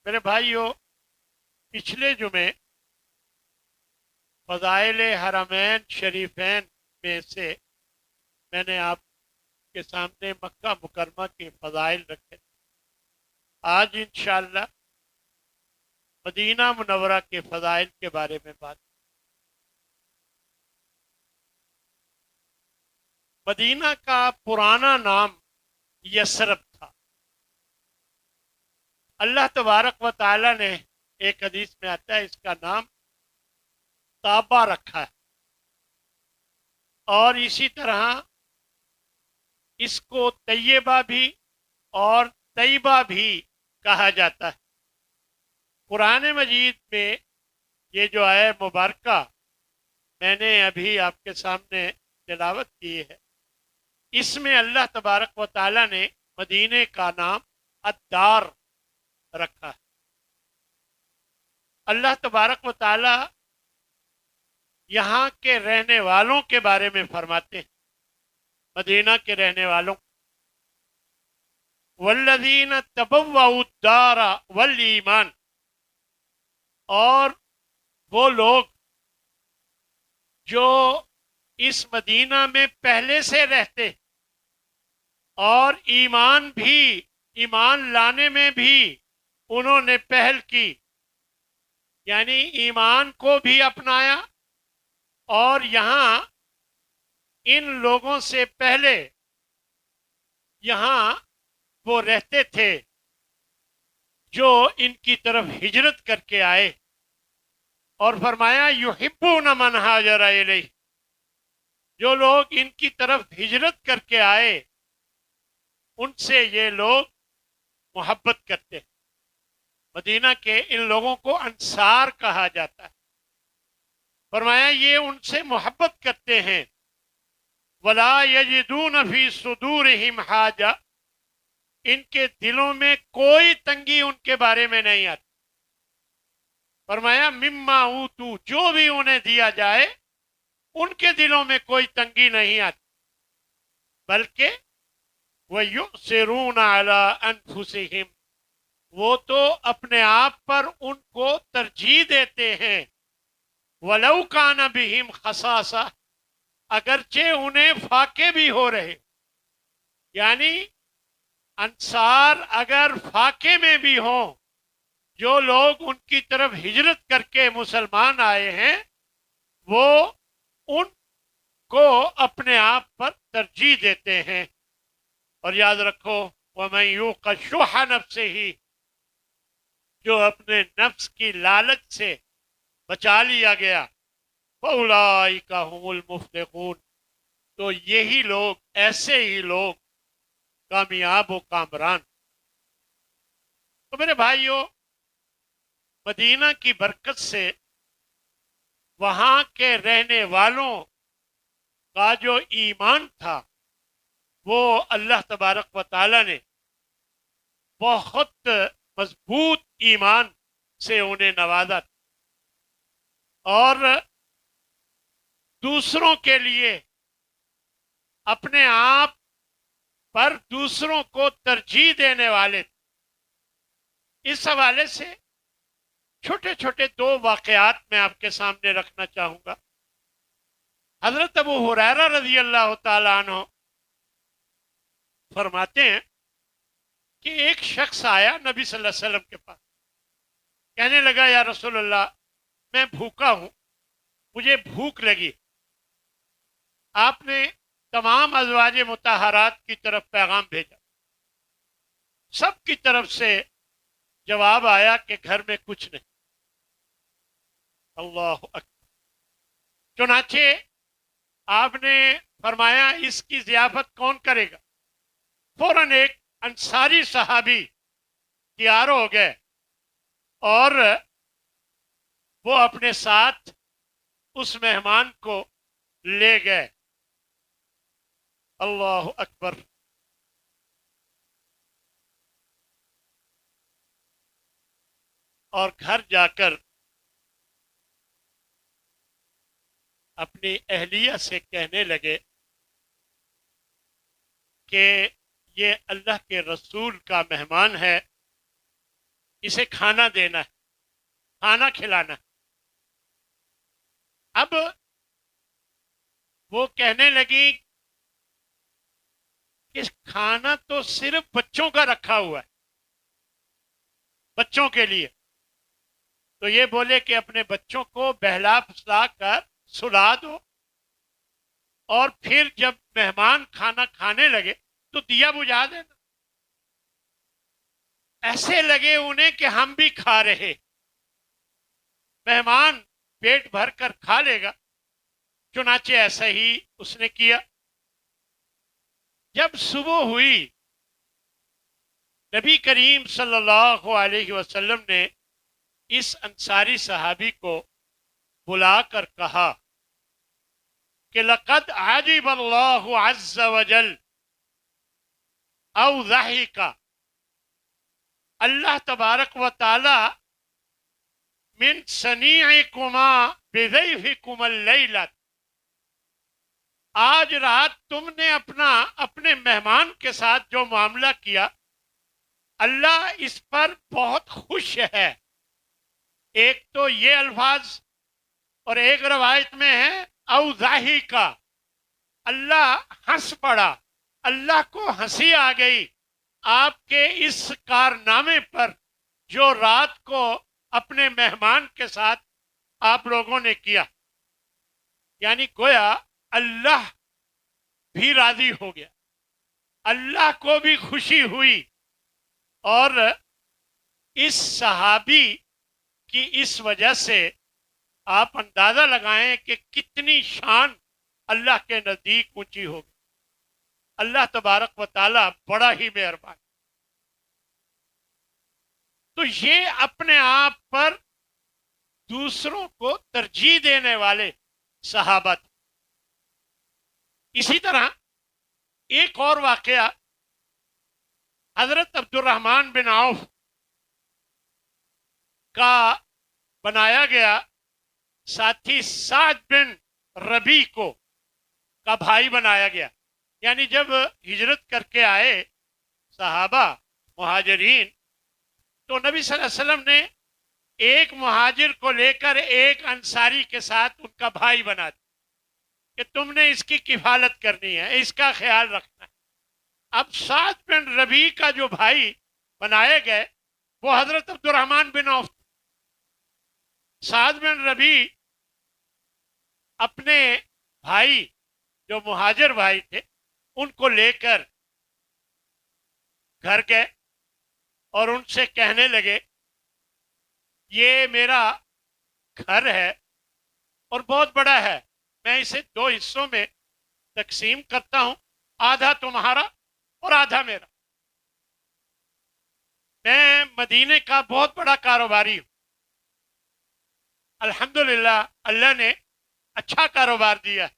میرے بھائیوں، پچھلے جمعے فضائل حرمین شریفین میں سے میں نے آپ کے سامنے مکہ مکرمہ کے فضائل رکھے تھے۔ آج انشاءاللہ مدینہ منورہ کے فضائل کے بارے میں بات۔ مدینہ کا پرانا نام یثرب تھا۔ اللہ تبارک و تعالی نے ایک حدیث میں آتا ہے اس کا نام طابہ رکھا ہے، اور اسی طرح اس کو طیبہ بھی اور طیبہ بھی کہا جاتا ہے۔ قرآن مجید میں یہ جو آیہ مبارکہ میں نے ابھی آپ کے سامنے تلاوت کی ہے، اس میں اللہ تبارک و تعالی نے مدینے کا نام الدار رکھا ہے۔ اللہ تبارک و تعالی یہاں کے رہنے والوں کے بارے میں فرماتے ہیں، مدینہ کے رہنے والوں، والذین تبوؤا الدار والایمان، اور وہ لوگ جو اس مدینہ میں پہلے سے رہتے اور ایمان لانے میں بھی انہوں نے پہل کی، یعنی ایمان کو بھی اپنایا، اور یہاں ان لوگوں سے پہلے یہاں وہ رہتے تھے جو ان کی طرف ہجرت کر کے آئے، اور فرمایا یحبون من ہاجر الیہ، جو لوگ ان کی طرف ہجرت کر کے آئے ان سے یہ لوگ محبت کرتے ہیں۔ مدینہ کے ان لوگوں کو انصار کہا جاتا ہے۔ فرمایا یہ ان سے محبت کرتے ہیں، ولا یجدون فی صدورہم حاجہ، ان کے دلوں میں کوئی تنگی ان کے بارے میں نہیں آتی۔ فرمایا مما اوتو، جو بھی انہیں دیا جائے ان کے دلوں میں کوئی تنگی نہیں آتی، بلکہ وَيُؤْثِرُونَ عَلَىٰ أَنفُسِهِمْ، وہ تو اپنے آپ پر ان کو ترجیح دیتے ہیں، وَلَوْ كَانَ بِهِمْ خَصَاصَةٌ، اگرچہ انہیں فاقے بھی ہو رہے، یعنی انصار اگر فاقے میں بھی ہوں، جو لوگ ان کی طرف ہجرت کر کے مسلمان آئے ہیں وہ ان کو اپنے آپ پر ترجیح دیتے ہیں۔ اور یاد رکھو وَمَن يُوقَ شُحَّ نَفْسِهِ، جو اپنے نفس کی لالچ سے بچا لیا گیا، فَأُولَٰئِكَ هُمُ الْمُفْلِحُونَ، تو یہی لوگ، ایسے ہی لوگ کامیاب و کامران۔ تو میرے بھائیوں، مدینہ کی برکت سے وہاں کے رہنے والوں کا جو ایمان تھا وہ اللہ تبارک و تعالی نے بہت مضبوط ایمان سے انہیں نوازا، اور دوسروں کے لیے اپنے آپ پر دوسروں کو ترجیح دینے والے تھے۔ اس حوالے سے چھوٹے چھوٹے دو واقعات میں آپ کے سامنے رکھنا چاہوں گا۔ حضرت ابو ہریرہ رضی اللہ تعالیٰ عنہ فرماتے ہیں کہ ایک شخص آیا نبی صلی اللہ علیہ وسلم کے پاس، کہنے لگا یا رسول اللہ، میں بھوکا ہوں، مجھے بھوک لگی۔ آپ نے تمام ازواج مطہرات کی طرف پیغام بھیجا، سب کی طرف سے جواب آیا کہ گھر میں کچھ نہیں۔ اللہ اکبر۔ چنانچہ آپ نے فرمایا اس کی ضیافت کون کرے گا؟ فوراً ایک انصاری صحابی تیار ہو گئے اور وہ اپنے ساتھ اس مہمان کو لے گئے۔ اللہ اکبر۔ اور گھر جا کر اپنی اہلیہ سے کہنے لگے کہ یہ اللہ کے رسول کا مہمان ہے، اسے کھانا دینا ہے، کھانا کھلانا ہے۔ اب وہ کہنے لگی کہ کھانا تو صرف بچوں کا رکھا ہوا ہے، بچوں کے لیے۔ تو یہ بولے کہ اپنے بچوں کو بہلا پھسلا کر سلا دو، اور پھر جب مہمان کھانا کھانے لگے تو دیا بجھا دینا۔ ایسے لگے انہیں کہ ہم بھی کھا رہے، مہمان پیٹ بھر کر کھا لے گا۔ چنانچہ ایسا ہی اس نے کیا۔ جب صبح ہوئی، نبی کریم صلی اللہ علیہ وسلم نے اس انصاری صحابی کو بلا کر کہا کہ لقد عجب اللہ عز وجل او ضحک، اللہ تبارک و تعالی من صنیعکما بضیفکم اللیلۃ، آج رات تم نے اپنے مہمان کے ساتھ جو معاملہ کیا، اللہ اس پر بہت خوش ہے۔ ایک تو یہ الفاظ، اور ایک روایت میں ہے او ضاحکا، اللہ ہنس پڑا، اللہ کو ہنسی آ گئی آپ کے اس کارنامے پر جو رات کو اپنے مہمان کے ساتھ آپ لوگوں نے کیا۔ یعنی گویا اللہ بھی راضی ہو گیا، اللہ کو بھی خوشی ہوئی، اور اس صحابی کی اس وجہ سے آپ اندازہ لگائیں کہ کتنی شان اللہ کے نزدیک اونچی ہوگی۔ اللہ تبارک و تعالی بڑا ہی مہربان۔ تو یہ اپنے آپ پر دوسروں کو ترجیح دینے والے صحابہ تھے۔ اسی طرح ایک اور واقعہ حضرت عبد الرحمن بن عوف کا بنایا گیا ساتھی سعد بن ربی کو کا بھائی بنایا گیا۔ یعنی جب ہجرت کر کے آئے صحابہ مہاجرین، تو نبی صلی اللہ علیہ وسلم نے ایک مہاجر کو لے کر ایک انصاری کے ساتھ ان کا بھائی بنا دیا کہ تم نے اس کی کفالت کرنی ہے، اس کا خیال رکھنا ہے۔ اب سعد بن ربی کا جو بھائی بنائے گئے وہ حضرت عبد الرحمن بن عوف۔ سعد بن ربی اپنے بھائی جو مہاجر بھائی تھے ان کو لے کر گھر گئے اور ان سے کہنے لگے یہ میرا گھر ہے اور بہت بڑا ہے، میں اسے دو حصوں میں تقسیم کرتا ہوں، آدھا تمہارا اور آدھا میرا۔ میں مدینے کا بہت بڑا کاروباری ہوں، الحمدللہ اللہ نے اچھا کاروبار دیا ہے،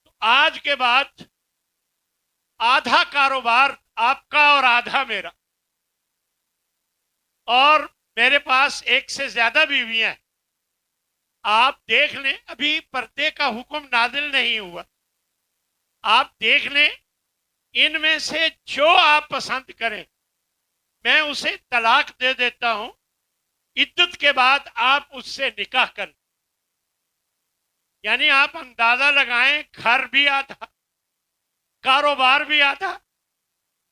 تو آج کے بعد آدھا کاروبار آپ کا اور آدھا میرا، اور میرے پاس ایک سے زیادہ بیویاں ہیں، آپ دیکھ لیں، ابھی پردے کا حکم نازل نہیں ہوا، آپ دیکھ لیں ان میں سے جو آپ پسند کریں میں اسے طلاق دے دیتا ہوں، عدت کے بعد آپ اس سے نکاح کریں۔ یعنی آپ اندازہ لگائیں، گھر بھی آدھا، کاروبار بھی آدھا،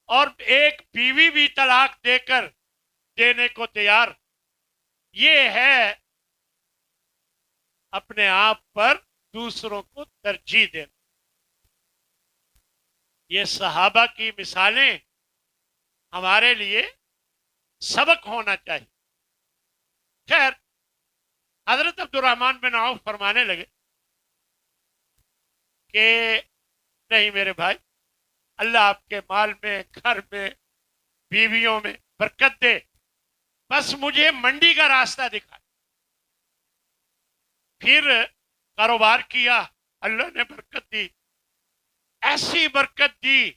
اور ایک بیوی بھی طلاق دے کر دینے کو تیار۔ یہ ہے اپنے آپ پر دوسروں کو ترجیح دینا۔ یہ صحابہ کی مثالیں ہمارے لیے سبق ہونا چاہیے۔ خیر، حضرت عبد الرحمن بن عوف فرمانے لگے کہ نہیں میرے بھائی، اللہ آپ کے مال میں، گھر میں، بیویوں میں برکت دے، بس مجھے منڈی کا راستہ دکھا۔ پھر کاروبار کیا، اللہ نے برکت دی، ایسی برکت دی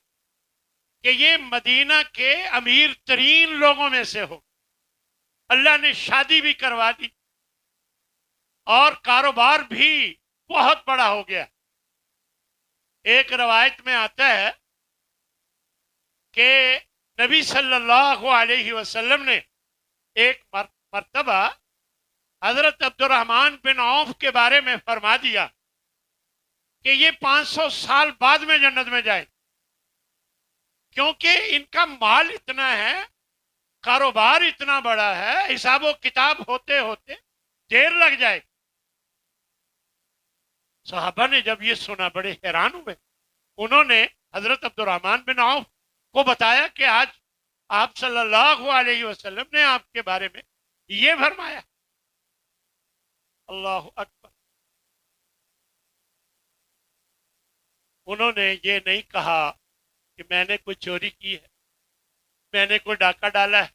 کہ یہ مدینہ کے امیر ترین لوگوں میں سے ہو۔ اللہ نے شادی بھی کروا دی اور کاروبار بھی بہت بڑا ہو گیا۔ ایک روایت میں آتا ہے کہ نبی صلی اللہ علیہ وسلم نے ایک مرتبہ حضرت عبد الرحمن بن عوف کے بارے میں فرما دیا کہ یہ 500 سال بعد میں جنت میں جائے، کیونکہ ان کا مال اتنا ہے، کاروبار اتنا بڑا ہے، حساب و کتاب ہوتے ہوتے دیر لگ جائے۔ صحابہ نے جب یہ سنا بڑے حیران ہوئے، انہوں نے حضرت عبد الرحمن بن عوف کو بتایا کہ آج آپ صلی اللہ علیہ وسلم نے آپ کے بارے میں یہ فرمایا۔ اللہ اکبر۔ انہوں نے یہ نہیں کہا کہ میں نے کوئی چوری کی ہے، میں نے کوئی ڈاکہ ڈالا ہے،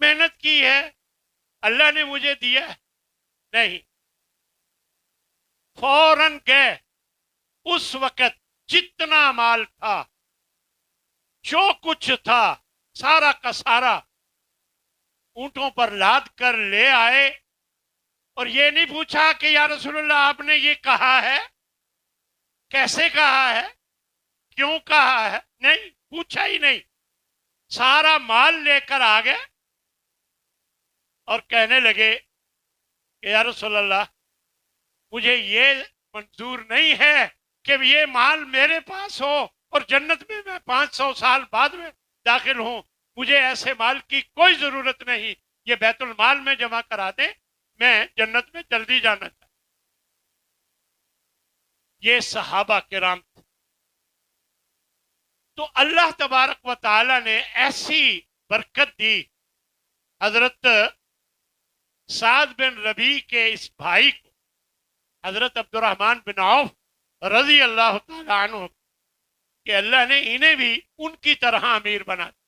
محنت کی ہے، اللہ نے مجھے دیا ہے، نہیں، فوراً گئے۔ اس وقت جتنا مال تھا، جو کچھ تھا، سارا کا سارا اونٹوں پر لاد کر لے آئے، اور یہ نہیں پوچھا کہ یا رسول اللہ آپ نے یہ کہا ہے، کیسے کہا ہے، کیوں کہا ہے، نہیں پوچھا ہی نہیں، سارا مال لے کر آ گئے اور کہنے لگے کہ یا رسول اللہ مجھے یہ منظور نہیں ہے کہ یہ مال میرے پاس ہو اور جنت میں 500 سال بعد میں داخل ہوں، مجھے ایسے مال کی کوئی ضرورت نہیں، یہ بیت المال میں جمع کرا دیں، میں جنت میں جلدی جانا چاہتا۔ یہ صحابہ کرام تھے۔ تو اللہ تبارک و تعالی نے ایسی برکت دی حضرت سعد بن ربیع کے اس بھائی کو، حضرت عبد الرحمن بن عوف رضی اللہ تعالی عنہ، کہ اللہ نے انہیں بھی ان کی طرح امیر بنا دیا۔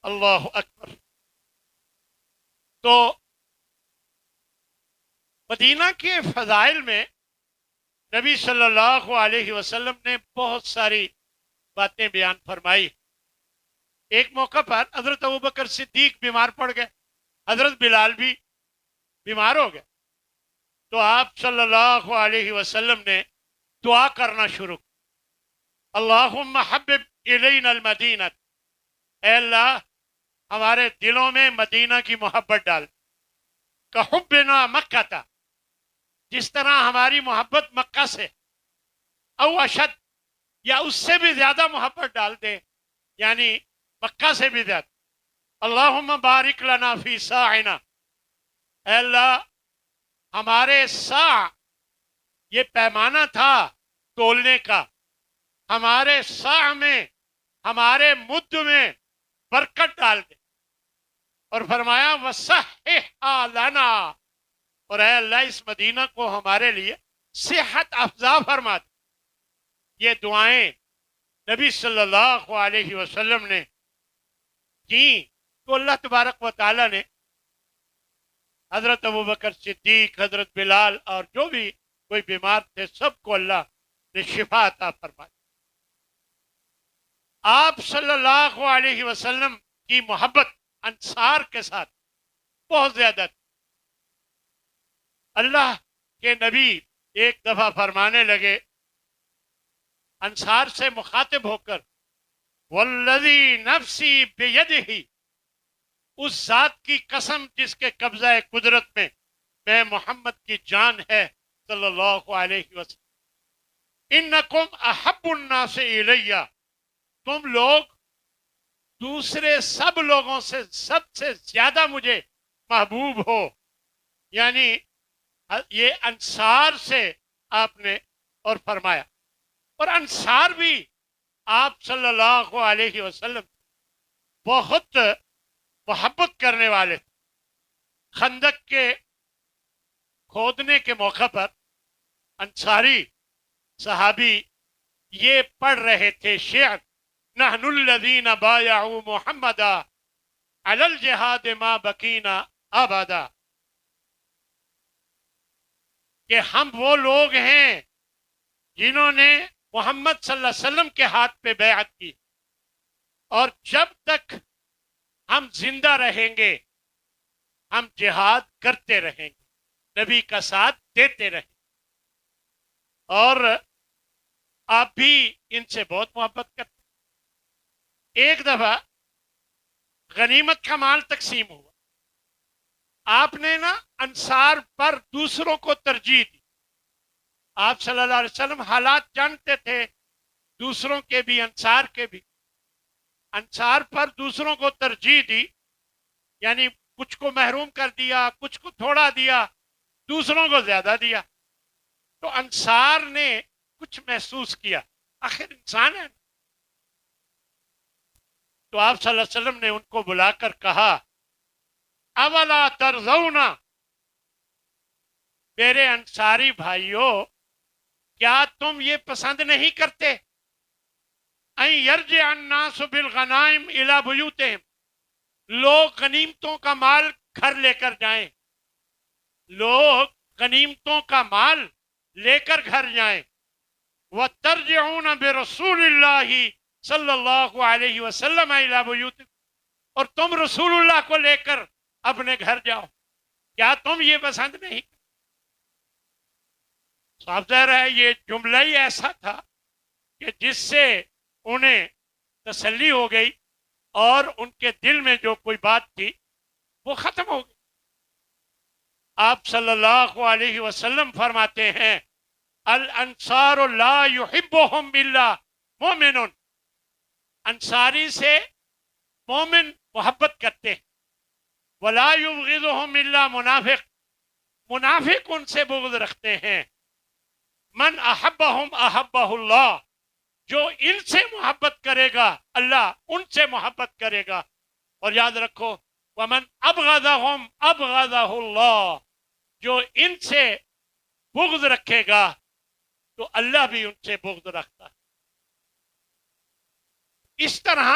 اللہ اکبر۔ تو مدینہ کے فضائل میں نبی صلی اللہ علیہ وسلم نے بہت ساری باتیں بیان فرمائی۔ ایک موقع پر حضرت ابوبکر صدیق بیمار پڑ گئے، حضرت بلال بھی بیمار ہو گئے، تو آپ صلی اللہ علیہ وسلم نے دعا کرنا شروع کی، اللہم حبب الینا المدینہ، اے اللہ ہمارے دلوں میں مدینہ کی محبت ڈال، کحبنا مکہ تھا، جس طرح ہماری محبت مکہ سے، او اشد، یا اس سے بھی زیادہ محبت ڈال دے، یعنی مکہ سے بھی زیادہ۔ اللہم بارک لنا فی ساعنا، اے اللہ ہمارے ساع، یہ پیمانہ تھا تولنے کا، ہمارے ساع میں، ہمارے مد میں برکت ڈال دے، اور فرمایا وصححھا لنا، اور اے اللہ اس مدینہ کو ہمارے لیے صحت افزا فرما دے۔ یہ دعائیں نبی صلی اللہ علیہ وسلم نے کی، تو اللہ تبارک و تعالی نے حضرت ابوبکر صدیق، حضرت بلال اور جو بھی کوئی بیمار تھے سب کو اللہ نے شفا عطا فرمائی۔ آپ صلی اللہ علیہ وسلم کی محبت انصار کے ساتھ بہت زیادہ تھی۔ اللہ کے نبی ایک دفعہ فرمانے لگے انصار سے مخاطب ہو کر، والذی نفسی بیدہ، اس ذات کی قسم جس کے قبضہ قدرت میں محمد کی جان ہے صلی اللہ علیہ وسلم، انکم احب الناس الیہ، تم لوگ دوسرے سب لوگوں سے سب سے زیادہ مجھے محبوب ہو، یعنی یہ انصار سے آپ نے اور فرمایا، اور انصار بھی آپ صلی اللہ علیہ وسلم بہت محبت کرنے والے تھے۔ خندق کے کھودنے کے موقع پر انصاری صحابی یہ پڑھ رہے تھے شعر، نحن الذین بایعوا محمدا علی الجہاد ما بقینا ابدا، کہ ہم وہ لوگ ہیں جنہوں نے محمد صلی اللہ علیہ وسلم کے ہاتھ پہ بیعت کی، اور جب تک ہم زندہ رہیں گے ہم جہاد کرتے رہیں گے، نبی کا ساتھ دیتے رہیں گے، اور آپ بھی ان سے بہت محبت کرتے۔ ایک دفعہ غنیمت کا مال تقسیم ہوا، آپ نے نا انصار پر دوسروں کو ترجیح دی. آپ صلی اللہ علیہ وسلم حالات جانتے تھے، دوسروں کے بھی انصار کے بھی. انصار پر دوسروں کو ترجیح دی، یعنی کچھ کو محروم کر دیا، کچھ کو تھوڑا دیا، دوسروں کو زیادہ دیا. تو انصار نے کچھ محسوس کیا، آخر انسان ہے. تو آپ صلی اللہ علیہ وسلم نے ان کو بلا کر کہا اولا ترضون، میرے انصاری بھائیوں کیا تم یہ پسند نہیں کرتے ان یرجع الناس بالغنائم الی بیوتہم، لوگ غنیمتوں کا مال گھر لے کر جائیں، لوگ غنیمتوں کا مال لے کر گھر جائیں. وترجعون برسول اللہ صلی اللہ علیہ وسلم الی بیوتکم، اور تم رسول اللہ کو لے کر اپنے گھر جاؤ، کیا تم یہ پسند نہیں؟ صاف ظاہر ہے یہ جملہ ہی ایسا تھا کہ جس سے انہیں تسلی ہو گئی اور ان کے دل میں جو کوئی بات تھی وہ ختم ہو گئی. آپ صلی اللہ علیہ وسلم فرماتے ہیں الانصار لا يحبهم الا مومن، انصاری سے مومن محبت کرتے ہیں. ولا يبغضهم الا منافق، منافق ان سے بغض رکھتے ہیں. من احبهم احبہ اللہ، جو ان سے محبت کرے گا اللہ ان سے محبت کرے گا. اور یاد رکھو ومن ابغضهم ابغضہ اللہ، جو ان سے بغض رکھے گا تو اللہ بھی ان سے بغض رکھتا ہے. اس طرح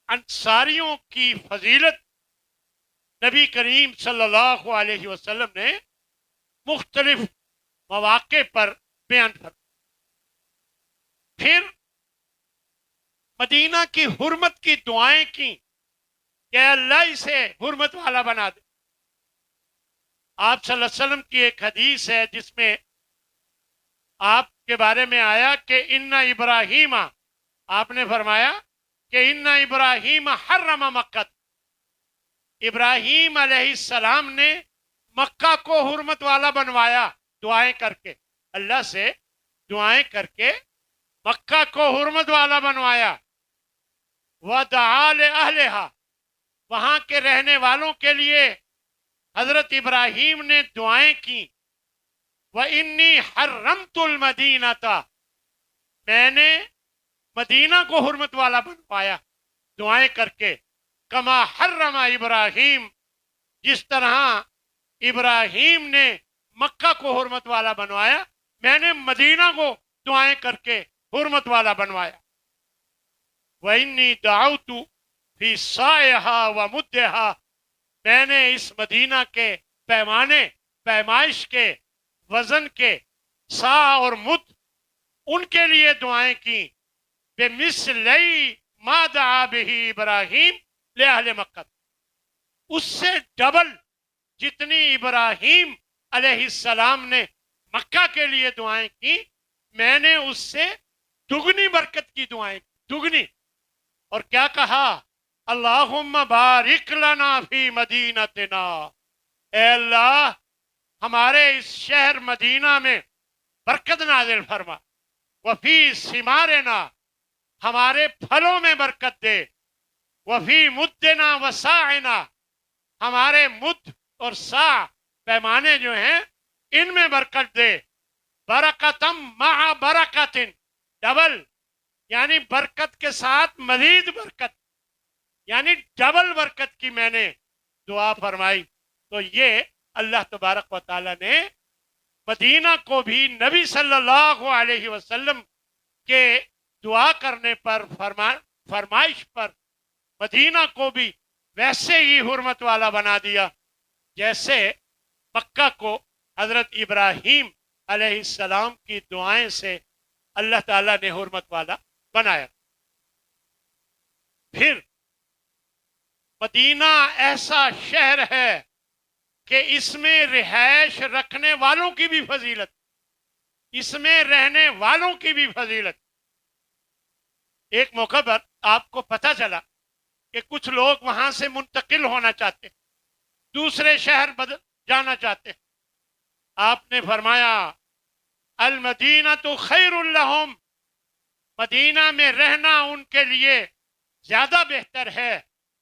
انصاریوں کی فضیلت نبی کریم صلی اللہ علیہ وسلم نے مختلف مواقع پر بیان کر. پھر مدینہ کی حرمت کی دعائیں کی کہ اللہ اسے حرمت والا بنا دے. آپ صلی اللہ علیہ وسلم کی ایک حدیث ہے جس میں آپ کے بارے میں آیا کہ ان ابراہیم، آپ نے فرمایا کہ ان ابراہیم حرم مکہ، ابراہیم علیہ السلام نے مکہ کو حرمت والا بنوایا دعائیں کر کے، اللہ سے دعائیں کر کے مکہ کو حرمت والا بنوایا. وَدَعَا لِأَهْلِهَا، وہاں کے رہنے والوں کے لیے حضرت ابراہیم نے دعائیں کی. وَإِنِّي حَرَّمْتُ الْمَدِينَةَ، میں نے مدینہ کو حرمت والا بنوایا دعائیں کر کے. کما حرم ابراہیم، جس طرح ابراہیم نے مکہ کو حرمت والا بنوایا میں نے مدینہ کو دعائیں کر کے حرمت والا بنوایا. وَإِنِّي دَعَوْتُ فِي صَاعِهَا وَمُدِّهَا، میں نے اس مدینہ کے پیمانے، پیمائش کے، وزن کے، سا اور مد، ان کے لیے دعائیں کی. بِمِثْلَيْ مَا دَعَا بِهِ ابراہیم لِأَهْلِ مکہ، اس سے ڈبل جتنی ابراہیم علیہ السلام نے مکہ کے لیے دعائیں کی میں نے اس سے دگنی برکت کی دعائیں کی، دگنی. اور کیا کہا اللہم بارک لنا فی مدینتنا، اے اللہ ہمارے اس شہر مدینہ میں برکت نازل فرما. وفی ثمارنا، ہمارے پھلوں میں برکت دے. وفی مدنا وساعنا، ہمارے مد اور سا پیمانے جو ہیں ان میں برکت دے. برکتم مع برکت، ڈبل، یعنی برکت کے ساتھ مزید برکت، یعنی ڈبل برکت کی میں نے دعا فرمائی. تو یہ اللہ تبارک و تعالی نے مدینہ کو بھی نبی صلی اللہ علیہ وسلم کے دعا کرنے پر، فرمائش پر مدینہ کو بھی ویسے ہی حرمت والا بنا دیا جیسے مکہ کو حضرت ابراہیم علیہ السلام کی دعائیں سے اللہ تعالیٰ نے حرمت والا بنایا. پھر مدینہ ایسا شہر ہے کہ اس میں رہائش رکھنے والوں کی بھی فضیلت، اس میں رہنے والوں کی بھی فضیلت. ایک موقع پر آپ کو پتہ چلا کہ کچھ لوگ وہاں سے منتقل ہونا چاہتے، دوسرے شہر بدل جانا چاہتے، آپ نے فرمایا المدینہ تو خیر لہم، مدینہ میں رہنا ان کے لیے زیادہ بہتر ہے،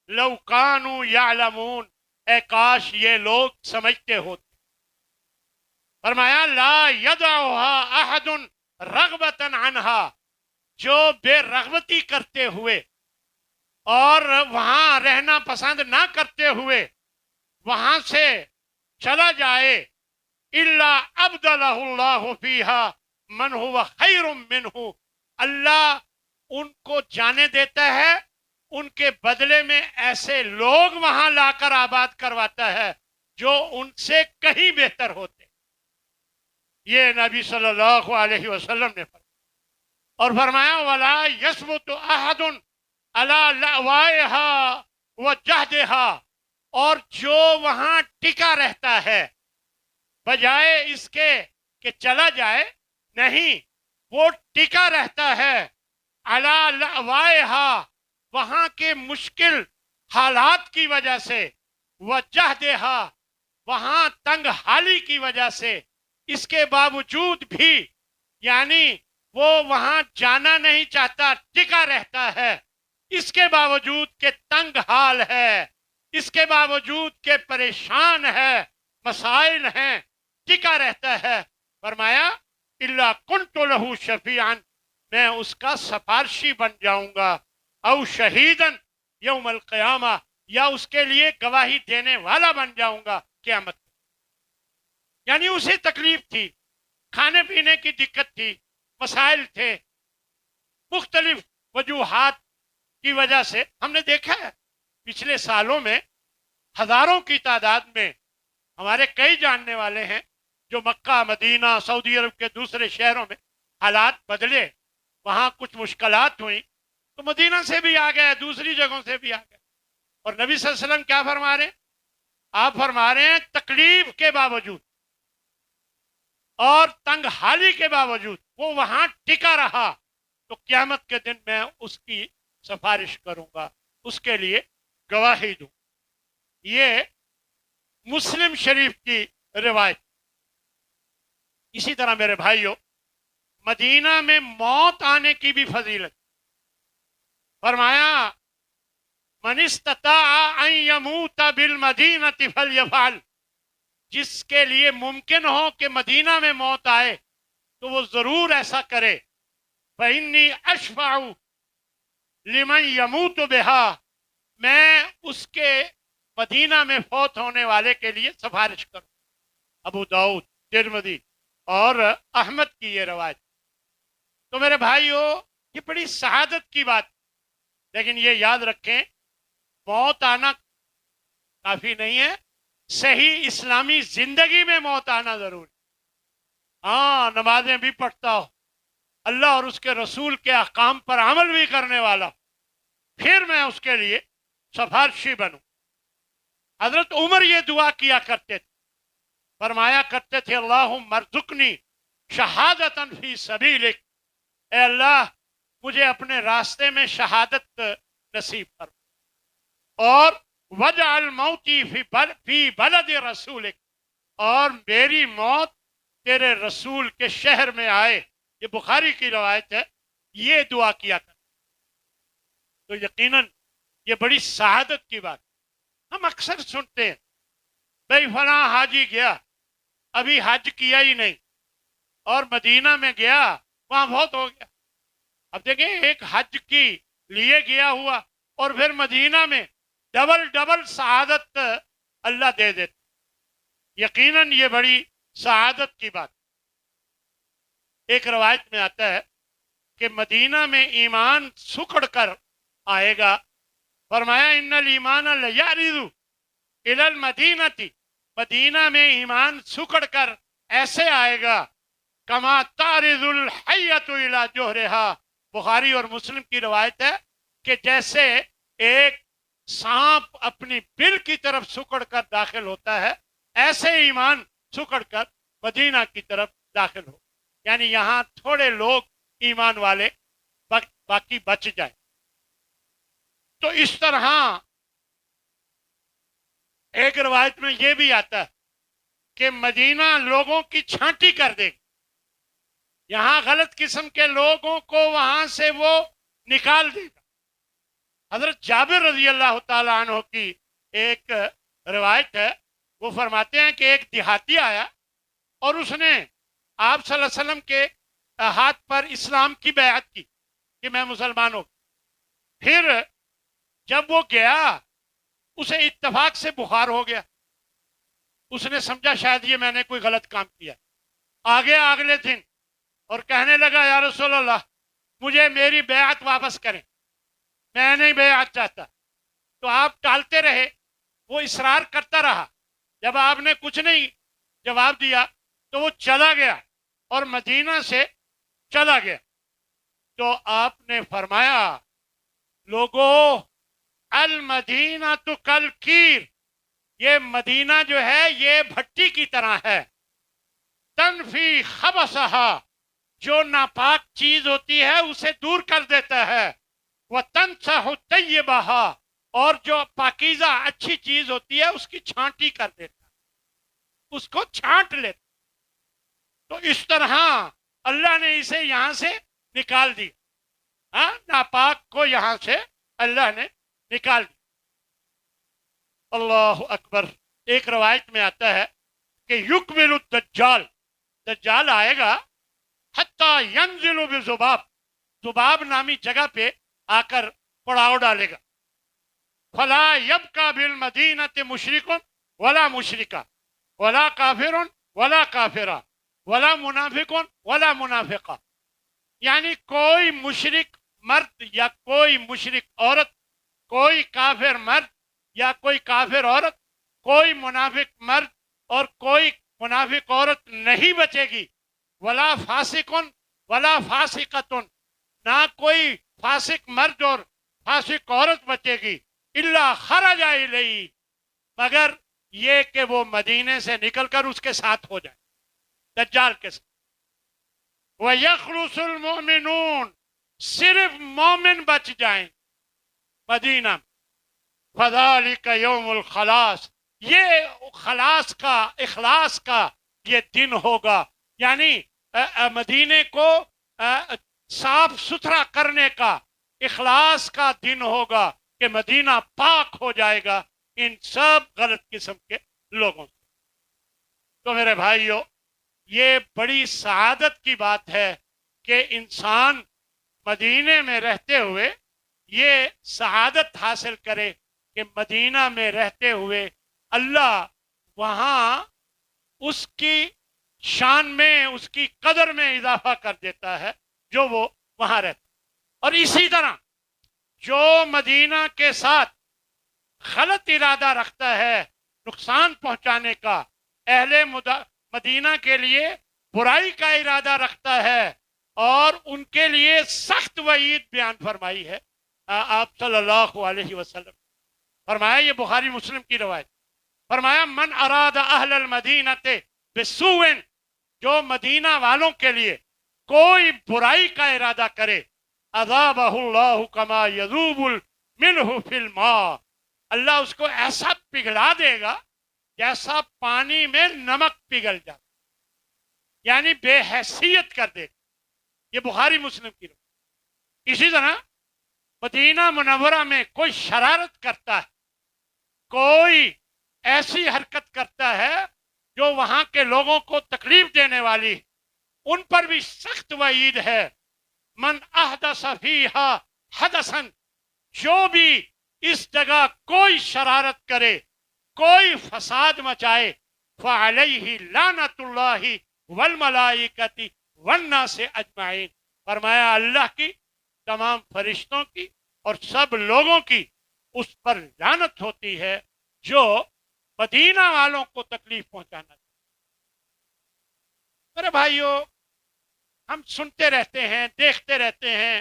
لو کانوا یعلمون، اے کاش یہ لوگ سمجھتے ہوتے۔ فرمایا لا یدعها احد رغبتا عنہا، جو بے رغبتی کرتے ہوئے اور وہاں رہنا پسند نہ کرتے ہوئے وہاں سے چلا جائے، الا ابدلہ اللہ فیہا من ہوا خیر منہ، اللہ ان کو جانے دیتا ہے، ان کے بدلے میں ایسے لوگ وہاں لا کر آباد کرواتا ہے جو ان سے کہیں بہتر ہوتے۔ یہ نبی صلی اللہ علیہ وسلم نے فرمایا، اور فرمایا ولا یثبت احد علی لأوائها وجہدها، اور جو وہاں ٹکا رہتا ہے بجائے اس کے کہ چلا جائے، نہیں، وہ ٹکا رہتا ہے علی لأوائها، وہاں کے مشکل حالات کی وجہ سے، وجہدها، وہاں تنگ حالی کی وجہ سے، اس کے باوجود بھی یعنی وہ وہاں جانا نہیں چاہتا، ٹکا رہتا ہے، اس کے باوجود کہ تنگ حال ہے، اس کے باوجود کہ پریشان ہے، مسائل ہیں، ٹکا رہتا ہے، فرمایا الا کنت لہ شفیعا، میں اس کا سفارشی بن جاؤں گا، او شہیدن یوم القیامہ، یا اس کے لیے گواہی دینے والا بن جاؤں گا قیامت۔ یعنی اسے تکلیف تھی، کھانے پینے کی دقت تھی، مسائل تھے، مختلف وجوہات کی وجہ سے ہم نے دیکھا ہے پچھلے سالوں میں ہزاروں کی تعداد میں ہمارے کئی جاننے والے ہیں جو مکہ، مدینہ، سعودی عرب کے دوسرے شہروں میں حالات بدلے، وہاں کچھ مشکلات ہوئیں تو مدینہ سے بھی آ گئے، دوسری جگہوں سے بھی آ گئے، اور نبی صلی اللہ علیہ وسلم کیا فرما رہے ہیں؟ آپ فرما رہے ہیں تکلیف کے باوجود اور تنگ حالی کے باوجود وہ وہاں ٹکا رہا تو قیامت کے دن میں اس کی سفارش کروں گا، اس کے لیے گواہی دوں۔ یہ مسلم شریف کی روایت۔ اسی طرح میرے بھائیوں، مدینہ میں موت آنے کی بھی فضیلت، فرمایا من استطاع ان يموت بالمدینہ فلیفعل، جس کے لیے ممکن ہو کہ مدینہ میں موت آئے تو وہ ضرور ایسا کرے۔ فإنی اشفع لمن يموت بها، میں اس کے مدینہ میں فوت ہونے والے کے لیے سفارش کروں۔ ابو داؤد، ترمذی اور احمد کی یہ روایت۔ تو میرے بھائیو، یہ بڑی سعادت کی بات، لیکن یہ یاد رکھیں موت آنا کافی نہیں ہے، صحیح اسلامی زندگی میں موت آنا ضروری۔ ہاں، نمازیں بھی پڑھتا ہو، اللہ اور اس کے رسول کے احکام پر عمل بھی کرنے والا، پھر میں اس کے لیے سفارشی بنوں۔ حضرت عمر یہ دعا کیا کرتے تھے، فرمایا کرتے تھے اللہم ارزقنی شہادتا فی سبیلک، اے اللہ مجھے اپنے راستے میں شہادت نصیب فرما، اور وجعل موتی فی بلد رسولک، اور میری موت تیرے رسول کے شہر میں آئے۔ یہ بخاری کی روایت ہے، یہ دعا کیا کر۔ تو یقیناً یہ بڑی سعادت کی بات۔ ہم اکثر سنتے ہیں بھئی فلاں حاجی گیا، ابھی حج کیا ہی نہیں، اور مدینہ میں گیا، وہاں بہت ہو گیا۔ اب دیکھیں، ایک حج کی لیے گیا ہوا اور پھر مدینہ میں ڈبل سعادت اللہ دے دیتے۔ یقیناً یہ بڑی سعادت کی بات۔ ایک روایت میں آتا ہے کہ مدینہ میں ایمان سکڑ کر آئے گا، فرمایا ان الایمان لیعرض الی المدینہ، مدینہ میں ایمان سکڑ کر ایسے آئے گا کما تعرض الحیۃ الی جوہرہا، بخاری اور مسلم کی روایت ہے کہ جیسے ایک سانپ اپنی بل کی طرف سکڑ کر داخل ہوتا ہے، ایسے ایمان سکڑ کر مدینہ کی طرف داخل ہو، یعنی یہاں تھوڑے لوگ ایمان والے باقی بچ جائیں۔ تو اس طرح ایک روایت میں یہ بھی آتا ہے کہ مدینہ لوگوں کی چھانٹی کر دے گا، یہاں غلط قسم کے لوگوں کو وہاں سے وہ نکال دے گا۔ حضرت جابر رضی اللہ تعالیٰ عنہ کی ایک روایت ہے، وہ فرماتے ہیں کہ ایک دیہاتی آیا اور اس نے آپ صلی اللہ علیہ وسلم کے ہاتھ پر اسلام کی بیعت کی کہ میں مسلمان ہوں۔ پھر جب وہ گیا اسے اتفاق سے بخار ہو گیا، اس نے سمجھا شاید یہ میں نے کوئی غلط کام کیا، آگے اگلے دن اور کہنے لگا یا رسول اللہ مجھے میری بیعت واپس کریں، میں نہیں بیعت چاہتا۔ تو آپ ٹالتے رہے، وہ اصرار کرتا رہا، جب آپ نے کچھ نہیں جواب دیا تو وہ چلا گیا اور مدینہ سے چلا گیا۔ تو آپ نے فرمایا لوگو المدینہ تو کل کیر، یہ مدینہ جو ہے یہ بھٹی کی طرح ہے، تنفی خبثہا، جو ناپاک چیز ہوتی ہے اسے دور کر دیتا ہے، وتنصح طیبہا، اور جو پاکیزہ اچھی چیز ہوتی ہے اس کی چھانٹی کر دیتا ہے، اس کو چھانٹ لیتا۔ تو اس طرح اللہ نے اسے یہاں سے نکال دی، ہاں ناپاک کو یہاں سے اللہ نے نکال دی۔ اللہ اکبر۔ ایک روایت میں آتا ہے کہ یکمل الدجال، دجال آئے گا حتی ینزل بذباب، ذباب نامی جگہ پہ آ کر پڑاؤ ڈالے گا، فلا یبقى بالمدینۃ مشرک ولا مشرکہ ولا کافر ولا کافرہ ولا منافق ولا منافقہ، یعنی کوئی مشرک مرد یا کوئی مشرک عورت، کوئی کافر مرد یا کوئی کافر عورت، کوئی منافق مرد اور کوئی منافق عورت نہیں بچے گی، ولا فاسق ولا فاسقۃ، نہ کوئی فاسق مرد اور فاسق عورت بچے گی، الا خرج الیہ، مگر یہ کہ وہ مدینے سے نکل کر اس کے ساتھ ہو جائے، دجال کے ساتھ۔ وَيَخْلُصُ الْمُؤْمِنُونَ، صرف مومن بچ جائیں مدینہ میں، فَذَلِكَ يَوْمُ الْخَلَاصِ، یہ خلاص کا، اخلاص کا یہ دن ہوگا، یعنی مدینے کو صاف ستھرا کرنے کا، اخلاص کا دن ہوگا کہ مدینہ پاک ہو جائے گا ان سب غلط قسم کے لوگوں سے۔ تو میرے بھائیوں، یہ بڑی سعادت کی بات ہے کہ انسان مدینے میں رہتے ہوئے یہ سعادت حاصل کرے کہ مدینہ میں رہتے ہوئے اللہ وہاں اس کی شان میں، اس کی قدر میں اضافہ کر دیتا ہے جو وہ وہاں رہتا ہے۔ اور اسی طرح جو مدینہ کے ساتھ غلط ارادہ رکھتا ہے نقصان پہنچانے کا، اہل مدینہ کے لیے برائی کا ارادہ رکھتا ہے اور ان کے لیے سخت وعید بیان فرمائی ہے آپ صلی اللہ علیہ وسلم۔ فرمایا، یہ بخاری مسلم کی روایت، فرمایا من اراد اہل المدینۃ بسوء، جو مدینہ والوں کے لیے کوئی برائی کا ارادہ کرے، عذابہ اللہ کما یذوب الملح فی الماء، اللہ اس کو ایسا پگھلا دے گا جیسا پانی میں نمک پگھل جاتا، یعنی بے حیثیت کر دے گا۔ یہ بخاری مسلم کی روایت۔ اسی طرح مدینہ منورہ میں کوئی شرارت کرتا ہے، کوئی ایسی حرکت کرتا ہے جو وہاں کے لوگوں کو تکلیف دینے والی، ان پر بھی سخت وعید ہے۔ من احدث فیہا حدثا، جو بھی اس جگہ کوئی شرارت کرے، کوئی فساد مچائے، فعلیہ لعنت اللہ والملائکۃ والناس اجمعین، فرمایا اللہ کی، تمام فرشتوں کی اور سب لوگوں کی اس پر لعنت ہوتی ہے جو مدینہ والوں کو تکلیف پہنچانا چاہتا۔ میرے بھائیوں، ہم سنتے رہتے ہیں، دیکھتے رہتے ہیں،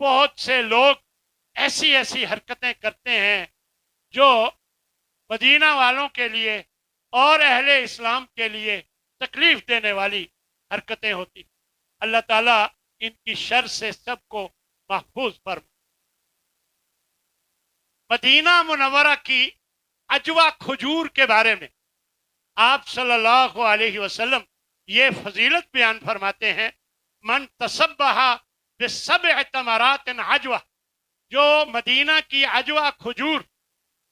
بہت سے لوگ ایسی ایسی حرکتیں کرتے ہیں جو مدینہ والوں کے لیے اور اہل اسلام کے لیے تکلیف دینے والی حرکتیں ہوتی۔ اللہ تعالیٰ ان کی شر سے سب کو محفوظ فرمائے۔ مدینہ منورہ کی اجوا کھجور کے بارے میں آپ صلی اللہ علیہ وسلم یہ فضیلت بیان فرماتے ہیں، من تصبح بسبع تمرات عجوہ، جو مدینہ کی اجوا کھجور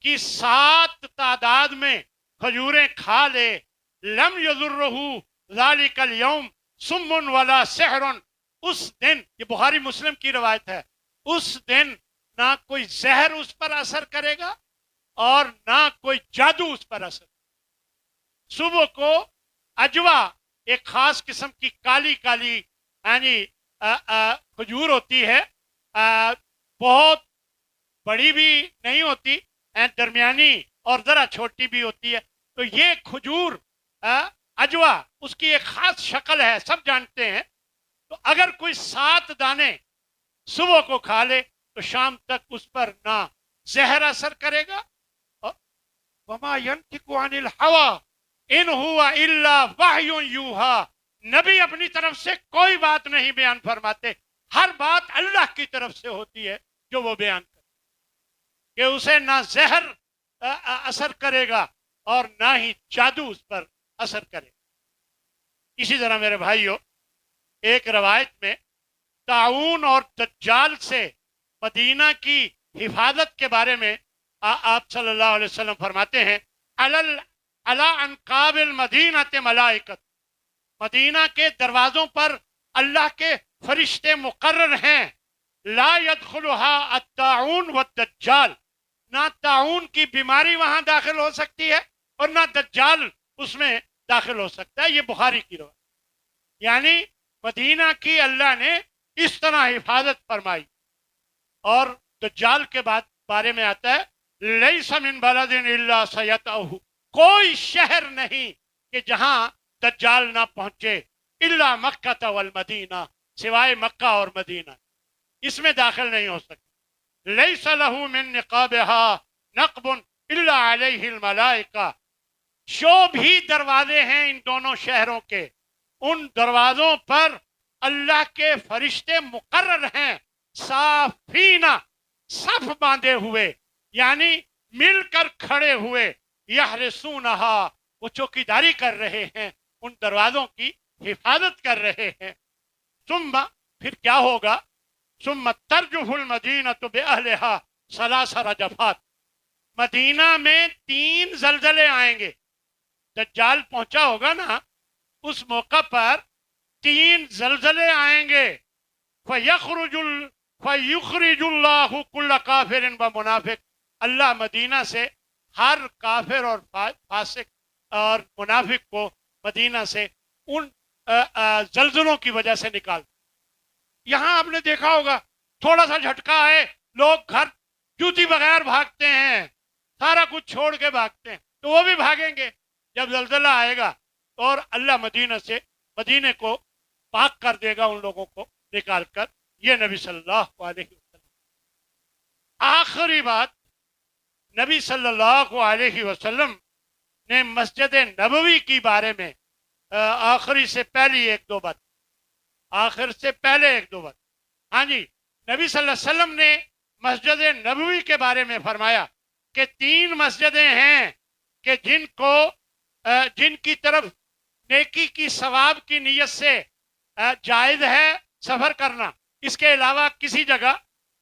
کی 7 تعداد میں کھجوریں کھا لے، لم یضرہ ذالک الیوم سم ولا سحر، اس دن، یہ بخاری مسلم کی روایت ہے، اس دن نہ کوئی زہر اس پر اثر کرے گا اور نہ کوئی جادو اس پر اثر۔ صبح کو اجوا ایک خاص قسم کی کالی کالی یعنی کھجور ہوتی ہے، بہت بڑی بھی نہیں ہوتی، درمیانی اور ذرا چھوٹی بھی ہوتی ہے۔ تو یہ کھجور اجوا اس کی ایک خاص شکل ہے، سب جانتے ہیں۔ تو اگر کوئی 7 دانے صبح کو کھا لے تو شام تک اس پر نہ زہر اثر کرے گا، وما ينطق عن الهوى ان هو الا وحی یوحى، نبی اپنی طرف سے کوئی بات نہیں بیان فرماتے، ہر بات اللہ کی طرف سے ہوتی ہے جو وہ بیان کرے، کہ اسے نہ زہر اثر کرے گا اور نہ ہی جادو اس پر اثر کرے گا۔ اسی طرح میرے بھائیوں، ایک روایت میں طاعون اور دجال سے مدینہ کی حفاظت کے بارے میں آپ صلی اللہ علیہ وسلم فرماتے ہیں، علی انقاب المدینہ ملائکت، مدینہ کے دروازوں پر اللہ کے فرشتے مقرر ہیں، لا يدخلها الطاعون والدجال، نہ طاعون کی بیماری وہاں داخل ہو سکتی ہے اور نہ دجال اس میں داخل ہو سکتا ہے۔ یہ بخاری کی روایت، یعنی مدینہ کی اللہ نے اس طرح حفاظت فرمائی۔ اور دجال کے بعد بارے میں آتا ہے، لیس من بلد الا سیطعہ، کوئی شہر نہیں کہ جہاں دجال نہ پہنچے، الا مکہ والمدینہ، سوائے مکہ اور مدینہ، اس میں داخل نہیں ہو سکتا۔ لیس لہ من نقابها نقب الا علیہ الملائکہ، جو بھی دروازے ہیں ان دونوں شہروں کے، ان دروازوں پر اللہ کے فرشتے مقرر ہیں، صافینہ، صف باندھے ہوئے، یعنی مل کر کھڑے ہوئے، یحرسونہا، وہ چوکیداری کر رہے ہیں، ان دروازوں کی حفاظت کر رہے ہیں۔ ثم، پھر کیا ہوگا، ثم ترجف المدینۃ بأہلہا 3 رجفات، مدینہ میں 3 زلزلے آئیں گے۔ دجال پہنچا ہوگا نا، اس موقع پر 3 زلزلے آئیں گے، فیخرج اللہ کل کافر و منافق، اللہ مدینہ سے ہر کافر اور فاسق اور منافق کو مدینہ سے ان زلزلوں کی وجہ سے نکال۔ یہاں آپ نے دیکھا ہوگا تھوڑا سا جھٹکا ہے، لوگ گھر جوتی بغیر بھاگتے ہیں، سارا کچھ چھوڑ کے بھاگتے ہیں، تو وہ بھی بھاگیں گے جب زلزلہ آئے گا، اور اللہ مدینے کو پاک کر دے گا ان لوگوں کو نکال کر۔ یہ نبی صلی اللہ علیہ وسلم۔ آخری بات، نبی صلی اللہ علیہ وسلم نے مسجد نبوی کی بارے میں آخر سے پہلے ایک دو بات، ہاں جی، نبی صلی اللہ علیہ وسلم نے مسجد نبوی کے بارے میں فرمایا کہ 3 مسجدیں ہیں کہ جن کی طرف نیکی کی ثواب کی نیت سے جائز ہے سفر کرنا، اس کے علاوہ کسی جگہ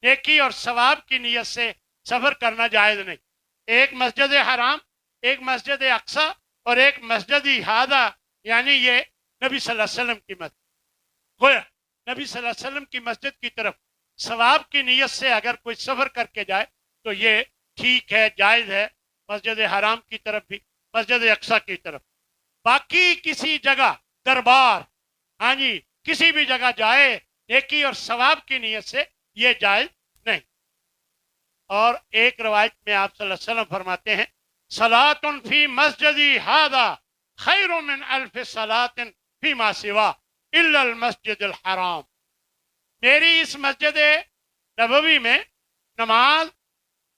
نیکی اور ثواب کی نیت سے سفر کرنا جائز نہیں۔ ایک مسجد حرام، ایک مسجد اقصی اور ایک مسجد ہادہ، یعنی یہ نبی صلی اللہ علیہ وسلم کی مسجد، گویا نبی صلی اللہ علیہ وسلم کی مسجد کی طرف ثواب کی نیت سے اگر کوئی سفر کر کے جائے تو یہ ٹھیک ہے، جائز ہے، مسجد حرام کی طرف بھی، مسجد اقصی کی طرف۔ باقی کسی جگہ دربار، ہاں جی، کسی بھی جگہ جائے نیکی اور ثواب کی نیت سے، یہ جائز نہیں۔ اور ایک روایت میں آپ صلی اللہ علیہ وسلم فرماتے ہیں، صلاۃ فی مسجدی ھذا خیر من 1000 صلاۃ فیما سوا الا المسجد الحرام، میری اس مسجد نبوی میں نماز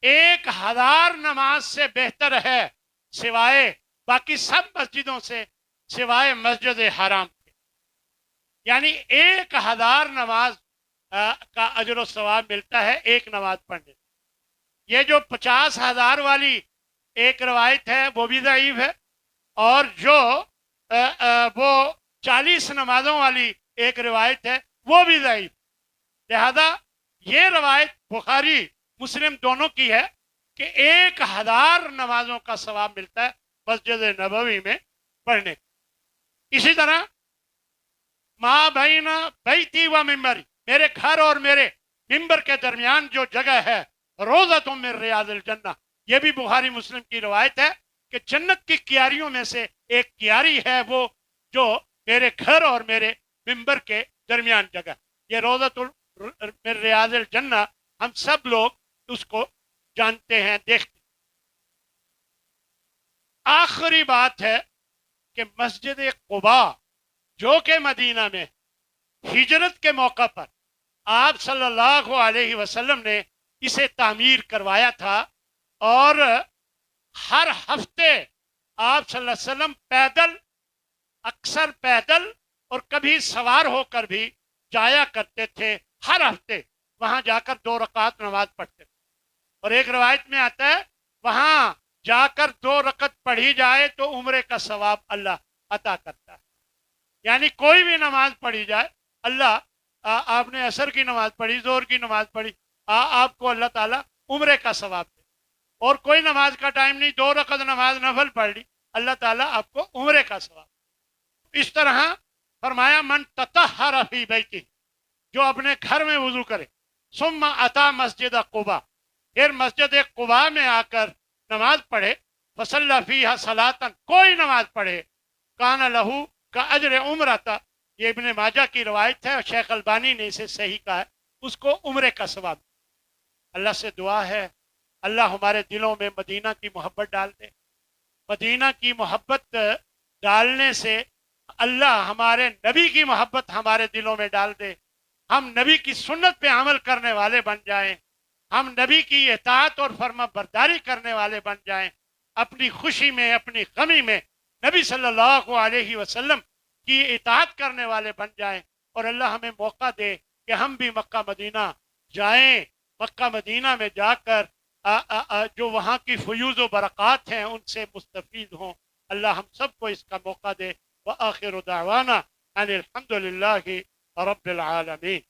1000 نماز سے بہتر ہے، سوائے باقی سب مسجدوں سے، سوائے مسجد حرام کے، یعنی 1000 نماز کا اجر و ثواب ملتا ہے ایک نماز پڑھنے سے۔ یہ جو 50,000 والی ایک روایت ہے وہ بھی ضعیف ہے، اور جو وہ 40 نمازوں والی ایک روایت ہے وہ بھی ضعیف۔ لہذا یہ روایت بخاری مسلم دونوں کی ہے کہ 1,000 نمازوں کا ثواب ملتا ہے مسجد نبوی میں پڑھنے۔ اسی طرح ماں بھائینا بیتی و ممبری، میرے گھر اور میرے ممبر کے درمیان جو جگہ ہے، روضۃ من ریاض الجنہ، یہ بھی بخاری مسلم کی روایت ہے کہ جنت کی کیاریوں میں سے ایک کیاری ہے وہ جو میرے گھر اور میرے ممبر کے درمیان جگہ۔ یہ روضۃ من ریاض الجنہ ہم سب لوگ اس کو جانتے ہیں، دیکھتے ہیں۔ آخری بات ہے کہ مسجد قباء جو کہ مدینہ میں ہجرت کے موقع پر آپ صلی اللہ علیہ وسلم نے اسے تعمیر کروایا تھا، اور ہر ہفتے آپ صلی اللہ علیہ وسلم پیدل، اکثر پیدل اور کبھی سوار ہو کر بھی جایا کرتے تھے، ہر ہفتے وہاں جا کر 2 رکعت نماز پڑھتے تھے۔ اور ایک روایت میں آتا ہے وہاں جا کر 2 رکعت پڑھی جائے تو عمرے کا ثواب اللہ عطا کرتا ہے۔ یعنی کوئی بھی نماز پڑھی جائے، اللہ آپ نے عصر کی نماز پڑھی، ظہر کی نماز پڑھی، آپ کو اللہ تعالیٰ عمرے کا ثواب دے۔ اور کوئی نماز کا ٹائم نہیں، 2 رکعت نماز نفل پڑھ لی، اللہ تعالیٰ آپ کو عمرے کا ثواب۔ اس طرح فرمایا من تطہر فی بیتہ، جو اپنے گھر میں وضو کرے، ثم اتی مسجد قباء، پھر مسجد قباء میں آ کر نماز پڑھے، فصلی فیہا صلاۃ، کوئی نماز پڑھے، کان لہو کا اجر عمرہ، یہ ابن ماجہ کی روایت ہے، شیخ البانی نے اسے صحیح کہا ہے، اس کو عمرے کا ثواب۔ اللہ سے دعا ہے اللہ ہمارے دلوں میں مدینہ کی محبت ڈال دے۔ مدینہ کی محبت ڈالنے سے اللہ ہمارے نبی کی محبت ہمارے دلوں میں ڈال دے، ہم نبی کی سنت پہ عمل کرنے والے بن جائیں، ہم نبی کی اطاعت اور فرما برداری کرنے والے بن جائیں، اپنی خوشی میں اپنی غمی میں نبی صلی اللہ علیہ وسلم کی اطاعت کرنے والے بن جائیں، اور اللہ ہمیں موقع دے کہ ہم بھی مکہ مدینہ جائیں، مکہ مدینہ میں جا کر جو وہاں کی فیوز و برکات ہیں ان سے مستفید ہوں۔ اللہ ہم سب کو اس کا موقع دے۔ وآخر دعوانا ان الحمد للہ رب العالمین۔